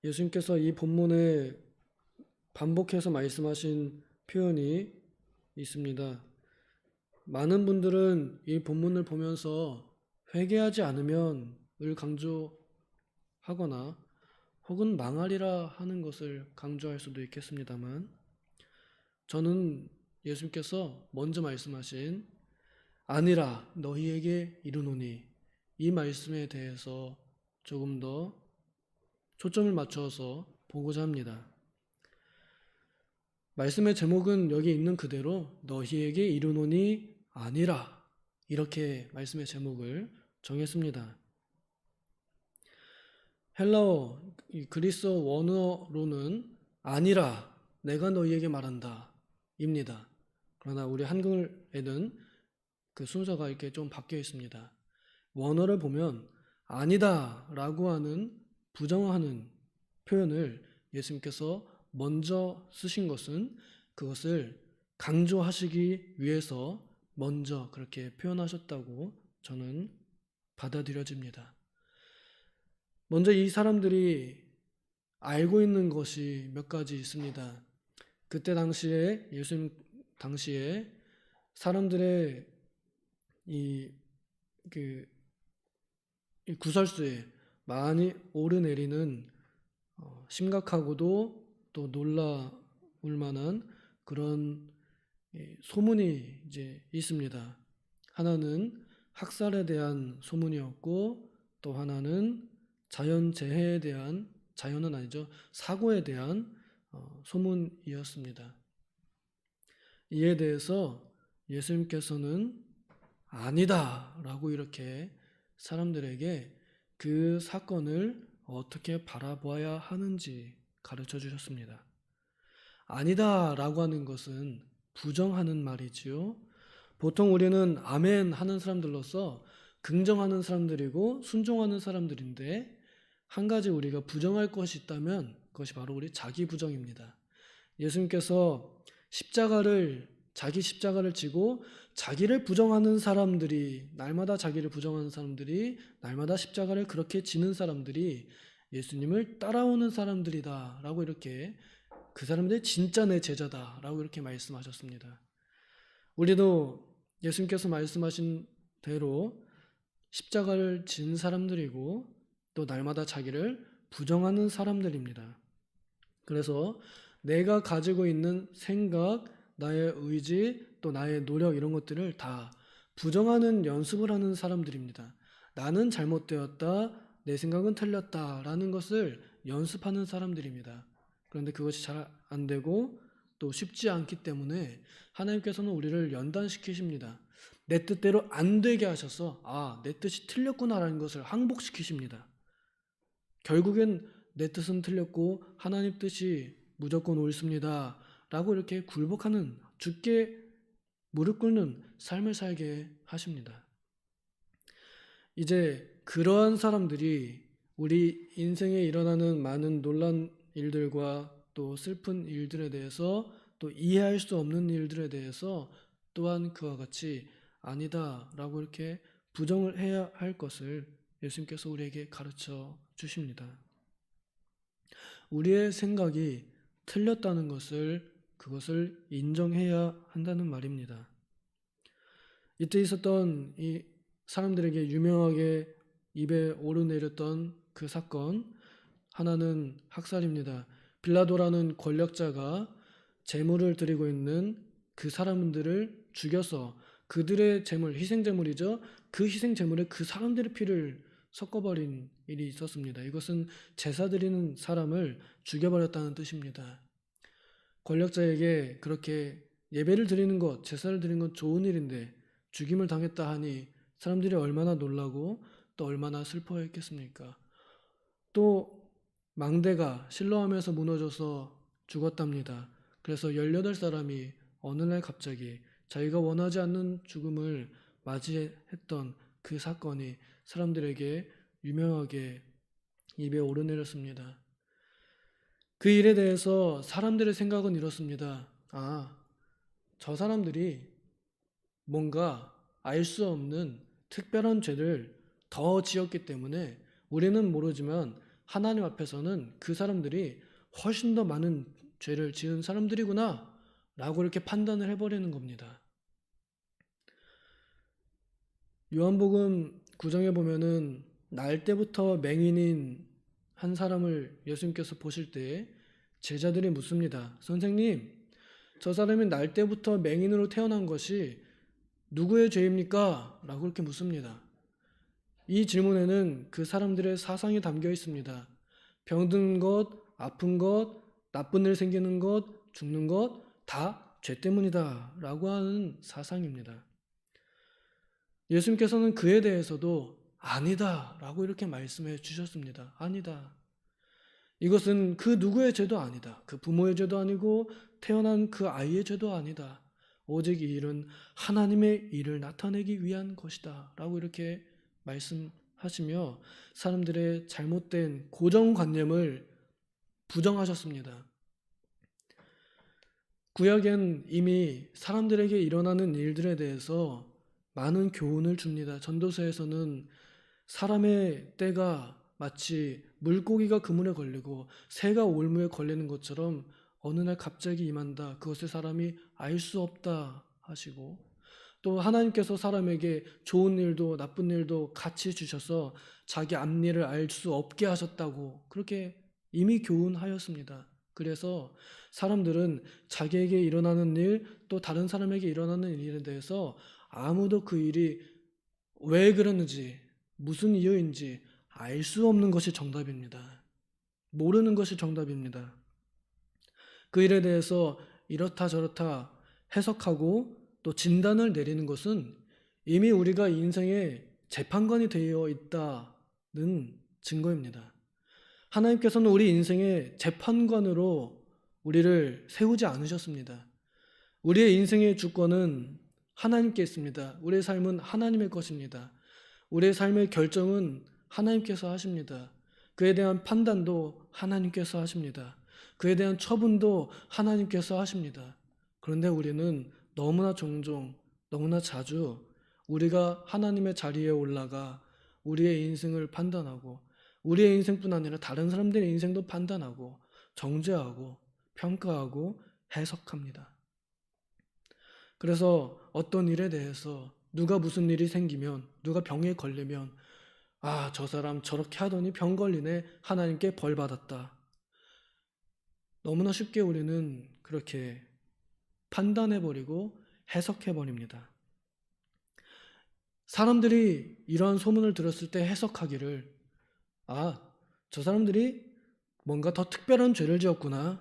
예수님께서 이 본문에 반복해서 말씀하신 표현이 있습니다. 많은 분들은 이 본문을 보면서 회개하지 않으면 을 강조하거나 혹은 망하리라 하는 것을 강조할 수도 있겠습니다만, 저는 예수님께서 먼저 말씀하신 아니라 너희에게 이르노니 이 말씀에 대해서 조금 더 초점을 맞춰서 보고자 합니다. 말씀의 제목은 여기 있는 그대로 너희에게 이르노니 아니라, 이렇게 말씀의 제목을 정했습니다. 헬라어, 그리스어 원어로는 아니라 내가 너희에게 말한다 입니다. 그러나 우리 한글에는 그 순서가 이렇게 좀 바뀌어 있습니다. 원어를 보면 아니다 라고 하는 부정하는 표현을 예수님께서 먼저 쓰신 것은 그것을 강조하시기 위해서 먼저 그렇게 표현하셨다고 저는 받아들여집니다. 먼저 이 사람들이 알고 있는 것이 몇 가지 있습니다. 그때 당시에 예수님 당시에 사람들의 이 구설수에 많이 오르내리는 심각하고도 또 놀라울 만한 그런 소문이 이제 있습니다. 하나는 학살에 대한 소문이었고, 또 하나는 자연재해에 대한, 자연은 아니죠, 사고에 대한 소문이었습니다. 이에 대해서 예수님께서는 아니다 라고 이렇게 사람들에게 그 사건을 어떻게 바라보아야 하는지 가르쳐 주셨습니다. 아니다 라고 하는 것은 부정하는 말이지요. 보통 우리는 아멘 하는 사람들로서 긍정하는 사람들이고 순종하는 사람들인데, 한 가지 우리가 부정할 것이 있다면 그것이 바로 우리 자기 부정입니다. 예수님께서 자기 십자가를 지고 자기를 부정하는 사람들이, 날마다 자기를 부정하는 사람들이, 날마다 십자가를 그렇게 지는 사람들이 예수님을 따라오는 사람들이다 라고, 이렇게 그 사람들이 진짜 내 제자다 라고 이렇게 말씀하셨습니다. 우리도 예수님께서 말씀하신 대로 십자가를 진 사람들이고, 또 날마다 자기를 부정하는 사람들입니다. 그래서 내가 가지고 있는 생각, 나의 의지, 또 나의 노력, 이런 것들을 다 부정하는 연습을 하는 사람들입니다. 나는 잘못되었다, 내 생각은 틀렸다 라는 것을 연습하는 사람들입니다. 그런데 그것이 잘 안 되고 또 쉽지 않기 때문에 하나님께서는 우리를 연단시키십니다. 내 뜻대로 안 되게 하셔서 내 뜻이 틀렸구나라는 것을 항복시키십니다. 결국엔 내 뜻은 틀렸고 하나님 뜻이 무조건 옳습니다 라고 이렇게 굴복하는, 주께 무릎 꿇는 삶을 살게 하십니다. 이제 그러한 사람들이 우리 인생에 일어나는 많은 놀란 일들과 또 슬픈 일들에 대해서, 또 이해할 수 없는 일들에 대해서 또한 그와 같이 아니다 라고 이렇게 부정을 해야 할 것을 예수님께서 우리에게 가르쳐 주십니다. 우리의 생각이 틀렸다는 그것을 인정해야 한다는 말입니다. 이때 있었던 이 사람들에게 유명하게 입에 오르내렸던 그 사건, 하나는 학살입니다. 빌라도라는 권력자가 제물을 드리고 있는 그 사람들을 죽여서 그들의 제물, 희생제물이죠, 그 희생제물에 그 사람들의 피를 섞어버린 일이 있었습니다. 이것은 제사 드리는 사람을 죽여버렸다는 뜻입니다. 권력자에게 그렇게 예배를 드리는 것, 제사를 드리는 건 좋은 일인데 죽임을 당했다 하니 사람들이 얼마나 놀라고 또 얼마나 슬퍼했겠습니까? 또 망대가 실로암에서 무너져서 죽었답니다. 그래서 18사람이 어느 날 갑자기 자기가 원하지 않는 죽음을 맞이했던 그 사건이 사람들에게 유명하게 입에 오르내렸습니다. 그 일에 대해서 사람들의 생각은 이렇습니다. 저 사람들이 뭔가 알 수 없는 특별한 죄를 더 지었기 때문에 우리는 모르지만 하나님 앞에서는 그 사람들이 훨씬 더 많은 죄를 지은 사람들이구나 라고 이렇게 판단을 해버리는 겁니다. 요한복음 9장에 보면은 날 때부터 맹인인 한 사람을 예수님께서 보실 때 제자들이 묻습니다. 선생님, 저 사람이 날 때부터 맹인으로 태어난 것이 누구의 죄입니까? 라고 이렇게 묻습니다. 이 질문에는 그 사람들의 사상이 담겨 있습니다. 병든 것, 아픈 것, 나쁜 일 생기는 것, 죽는 것, 다 죄 때문이다 라고 하는 사상입니다. 예수님께서는 그에 대해서도 아니다 라고 이렇게 말씀해 주셨습니다. 아니다. 이것은 그 누구의 죄도 아니다. 그 부모의 죄도 아니고 태어난 그 아이의 죄도 아니다. 오직 이 일은 하나님의 일을 나타내기 위한 것이다 라고 이렇게 말씀하시며 사람들의 잘못된 고정관념을 부정하셨습니다. 구약엔 이미 사람들에게 일어나는 일들에 대해서 많은 교훈을 줍니다. 전도서에서는 사람의 때가 마치 물고기가 그물에 걸리고 새가 올무에 걸리는 것처럼 어느 날 갑자기 임한다. 그것을 사람이 알 수 없다 하시고, 또 하나님께서 사람에게 좋은 일도 나쁜 일도 같이 주셔서 자기 앞일을 알 수 없게 하셨다고 그렇게 이미 교훈하였습니다. 그래서 사람들은 자기에게 일어나는 일, 또 다른 사람에게 일어나는 일에 대해서 아무도 그 일이 왜 그랬는지, 무슨 이유인지 알 수 없는 것이 정답입니다. 모르는 것이 정답입니다. 그 일에 대해서 이렇다 저렇다 해석하고 또 진단을 내리는 것은 이미 우리가 인생의 재판관이 되어 있다는 증거입니다. 하나님께서는 우리 인생의 재판관으로 우리를 세우지 않으셨습니다. 우리의 인생의 주권은 하나님께 있습니다. 우리의 삶은 하나님의 것입니다. 우리의 삶의 결정은 하나님께서 하십니다. 그에 대한 판단도 하나님께서 하십니다. 그에 대한 처분도 하나님께서 하십니다. 그런데 우리는 너무나 종종, 너무나 자주 우리가 하나님의 자리에 올라가 우리의 인생을 판단하고 우리의 인생뿐 아니라 다른 사람들의 인생도 판단하고 정죄하고 평가하고 해석합니다. 그래서 어떤 일에 대해서 누가 무슨 일이 생기면, 누가 병에 걸리면 저 사람 저렇게 하더니 병 걸리네, 하나님께 벌 받았다. 너무나 쉽게 우리는 그렇게 판단해버리고 해석해버립니다. 사람들이 이러한 소문을 들었을 때 해석하기를 저 사람들이 뭔가 더 특별한 죄를 지었구나,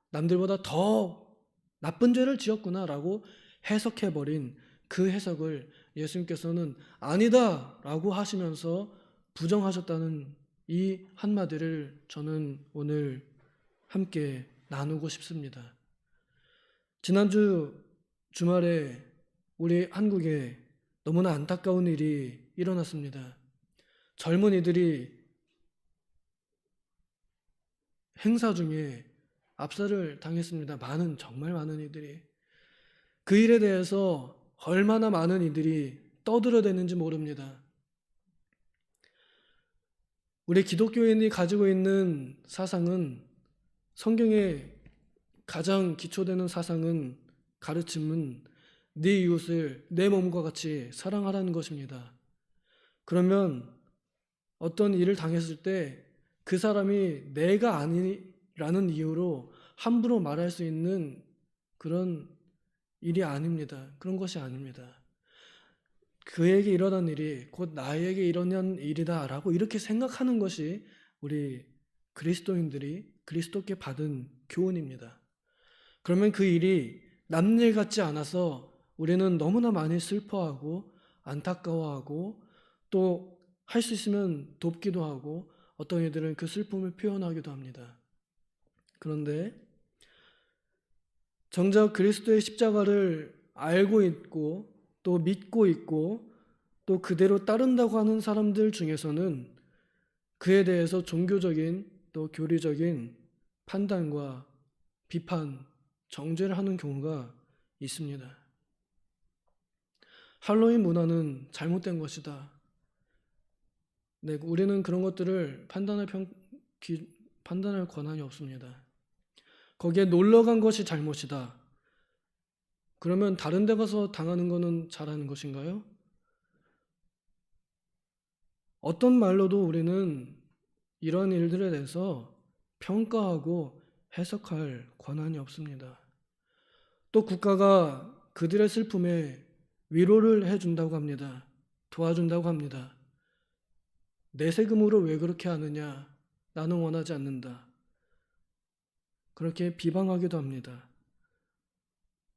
남들보다 더 나쁜 죄를 지었구나 라고 해석해버린 그 해석을 예수님께서는 아니다 라고 하시면서 부정하셨다는 이 한마디를 저는 오늘 함께 나누고 싶습니다. 지난주 주말에 우리 한국에 너무나 안타까운 일이 일어났습니다. 젊은이들이 행사 중에 압살을 당했습니다. 정말 많은 이들이. 그 일에 대해서 얼마나 많은 이들이 떠들어대는지 모릅니다. 우리 기독교인이 가지고 있는 사상은, 성경의 가장 기초되는 사상은, 가르침은 네 이웃을 내 몸과 같이 사랑하라는 것입니다. 그러면 어떤 일을 당했을 때 그 사람이 내가 아니라는 이유로 함부로 말할 수 있는 그런 일이 아닙니다. 그런 것이 아닙니다. 그에게 일어난 일이 곧 나에게 일어난 일이다 라고 이렇게 생각하는 것이 우리 그리스도인들이 그리스도께 받은 교훈입니다. 그러면 그 일이 남일 같지 않아서 우리는 너무나 많이 슬퍼하고 안타까워하고 또 할 수 있으면 돕기도 하고 어떤 이들은 그 슬픔을 표현하기도 합니다. 그런데 정작 그리스도의 십자가를 알고 있고 또 믿고 있고 또 그대로 따른다고 하는 사람들 중에서는 그에 대해서 종교적인 또 교리적인 판단과 비판, 정죄를 하는 경우가 있습니다. 할로윈 문화는 잘못된 것이다. 네, 우리는 그런 것들을 판단할 판단할 권한이 없습니다. 거기에 놀러 간 것이 잘못이다. 그러면 다른 데 가서 당하는 거는 잘하는 것인가요? 어떤 말로도 우리는 이런 일들에 대해서 평가하고 해석할 권한이 없습니다. 또 국가가 그들의 슬픔에 위로를 해준다고 합니다. 도와준다고 합니다. 내 세금으로 왜 그렇게 하느냐? 나는 원하지 않는다. 그렇게 비방하기도 합니다.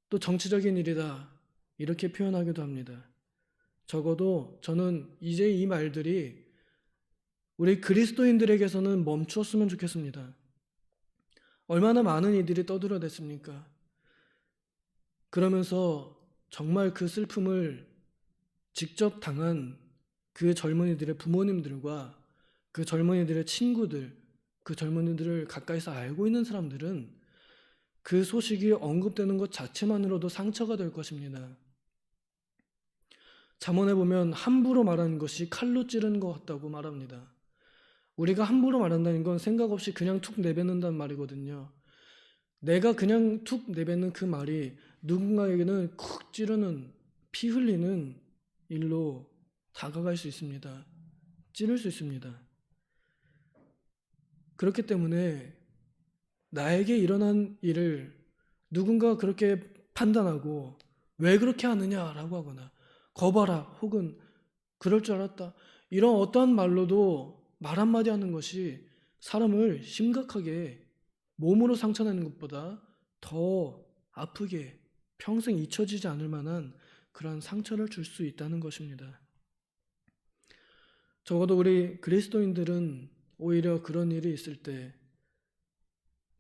또 정치적인 일이다. 이렇게 표현하기도 합니다. 적어도 저는 이제 이 말들이 우리 그리스도인들에게서는 멈추었으면 좋겠습니다. 얼마나 많은 이들이 떠들어댔습니까? 그러면서 정말 그 슬픔을 직접 당한 그 젊은이들의 부모님들과 그 젊은이들의 친구들, 그 젊은이들을 가까이서 알고 있는 사람들은 그 소식이 언급되는 것 자체만으로도 상처가 될 것입니다. 잠언에 보면 함부로 말하는 것이 칼로 찌르는 것 같다고 말합니다. 우리가 함부로 말한다는 건 생각 없이 그냥 툭 내뱉는다는 말이거든요. 내가 그냥 툭 내뱉는 그 말이 누군가에게는 쿡 찌르는, 피 흘리는 일로 다가갈 수 있습니다. 찌를 수 있습니다. 그렇기 때문에 나에게 일어난 일을 누군가 그렇게 판단하고 왜 그렇게 하느냐라고 하거나 거봐라 혹은 그럴 줄 알았다 이런 어떠한 말로도 말 한마디 하는 것이 사람을 심각하게 몸으로 상처내는 것보다 더 아프게 평생 잊혀지지 않을 만한 그러한 상처를 줄 수 있다는 것입니다. 적어도 우리 그리스도인들은 오히려 그런 일이 있을 때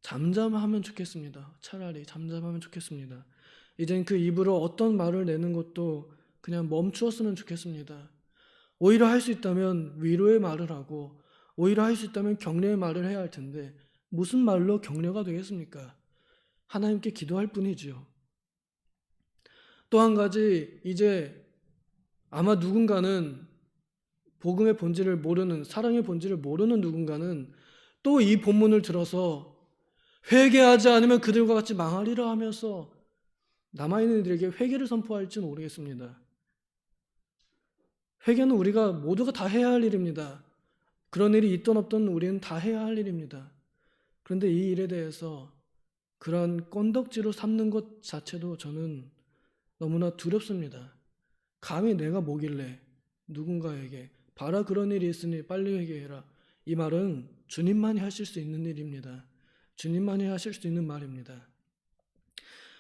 잠잠하면 좋겠습니다. 차라리 잠잠하면 좋겠습니다. 이젠 그 입으로 어떤 말을 내는 것도 그냥 멈추었으면 좋겠습니다. 오히려 할 수 있다면 위로의 말을 하고 오히려 할 수 있다면 격려의 말을 해야 할 텐데 무슨 말로 격려가 되겠습니까? 하나님께 기도할 뿐이지요. 또 한 가지 이제 아마 누군가는 복음의 본질을 모르는 사랑의 본질을 모르는 누군가는 또 이 본문을 들어서 회개하지 않으면 그들과 같이 망하리라 하면서 남아있는 이들에게 회개를 선포할지 모르겠습니다. 회개는 우리가 모두가 다 해야 할 일입니다. 그런 일이 있던 없던 우리는 다 해야 할 일입니다. 그런데 이 일에 대해서 그런 건덕지로 삼는 것 자체도 저는 너무나 두렵습니다. 감히 내가 뭐길래 누군가에게 봐라 그런 일이 있으니 빨리 회개해라. 이 말은 주님만이 하실 수 있는 일입니다. 주님만이 하실 수 있는 말입니다.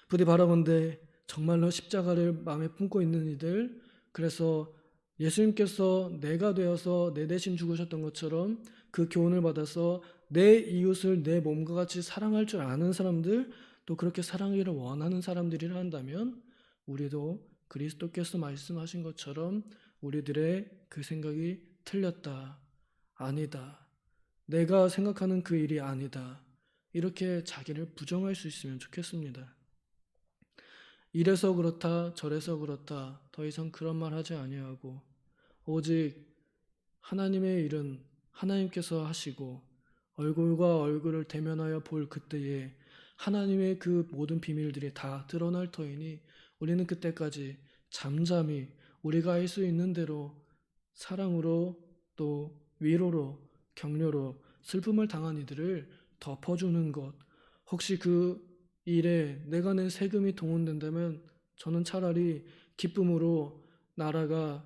부디 바라본데 정말로 십자가를 마음에 품고 있는 이들, 그래서 예수님께서 내가 되어서 내 대신 죽으셨던 것처럼 그 교훈을 받아서 내 이웃을 내 몸과 같이 사랑할 줄 아는 사람들, 또 그렇게 사랑하기를 원하는 사람들이라 한다면 우리도 그리스도께서 말씀하신 것처럼 우리들의 그 생각이 틀렸다, 아니다, 내가 생각하는 그 일이 아니다, 이렇게 자기를 부정할 수 있으면 좋겠습니다. 이래서 그렇다 저래서 그렇다 더 이상 그런 말 하지 아니하고 오직 하나님의 일은 하나님께서 하시고 얼굴과 얼굴을 대면하여 볼 그때에 하나님의 그 모든 비밀들이 다 드러날 터이니 우리는 그때까지 잠잠히 우리가 할 수 있는 대로 사랑으로 또 위로로 격려로 슬픔을 당한 이들을 덮어주는 것, 혹시 그 일에 내가 낸 세금이 동원된다면 저는 차라리 기쁨으로 나라가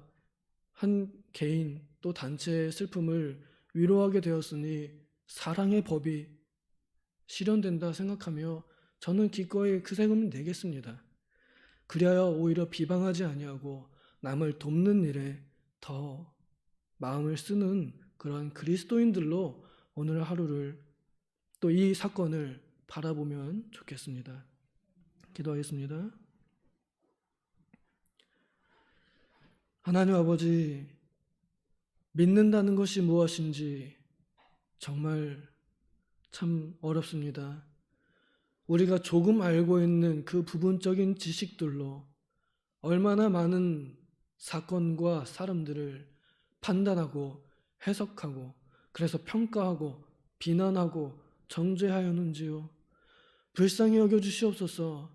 한 개인 또 단체의 슬픔을 위로하게 되었으니 사랑의 법이 실현된다 생각하며 저는 기꺼이 그 세금을 내겠습니다. 그리하여 오히려 비방하지 아니하고 남을 돕는 일에 더 마음을 쓰는 그런 그리스도인들로 오늘 하루를 또 이 사건을 바라보면 좋겠습니다. 기도하겠습니다. 하나님 아버지, 믿는다는 것이 무엇인지 정말 참 어렵습니다. 우리가 조금 알고 있는 그 부분적인 지식들로 얼마나 많은 사건과 사람들을 판단하고 해석하고 그래서 평가하고 비난하고 정죄하였는지요. 불쌍히 여겨 주시옵소서.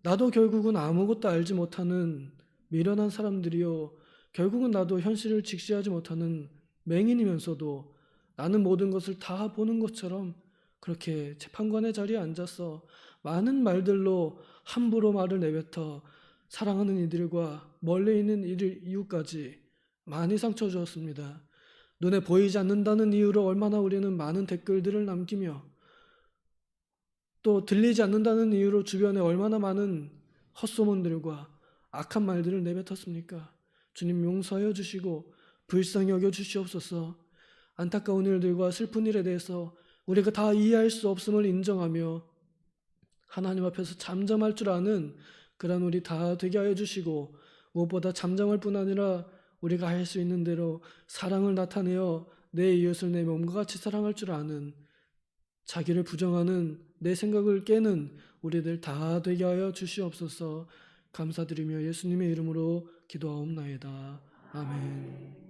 나도 결국은 아무것도 알지 못하는 미련한 사람들이요. 결국은 나도 현실을 직시하지 못하는 맹인이면서도 나는 모든 것을 다 보는 것처럼 그렇게 재판관의 자리에 앉아서 많은 말들로 함부로 말을 내뱉어 사랑하는 이들과 멀리 있는 이웃까지 많이 상처 주었습니다. 눈에 보이지 않는다는 이유로 얼마나 우리는 많은 댓글들을 남기며 또 들리지 않는다는 이유로 주변에 얼마나 많은 헛소문들과 악한 말들을 내뱉었습니까? 주님 용서하여 주시고 불쌍히 여겨 주시옵소서. 안타까운 일들과 슬픈 일에 대해서 우리가 다 이해할 수 없음을 인정하며 하나님 앞에서 잠잠할 줄 아는 그런 우리 다 되게 하여 주시고 무엇보다 잠잠할 뿐 아니라 우리가 할 수 있는 대로 사랑을 나타내어 내 이웃을 내 몸과 같이 사랑할 줄 아는 자기를 부정하는 내 생각을 깨는 우리들 다 되게 하여 주시옵소서. 감사드리며 예수님의 이름으로 기도하옵나이다. 아멘.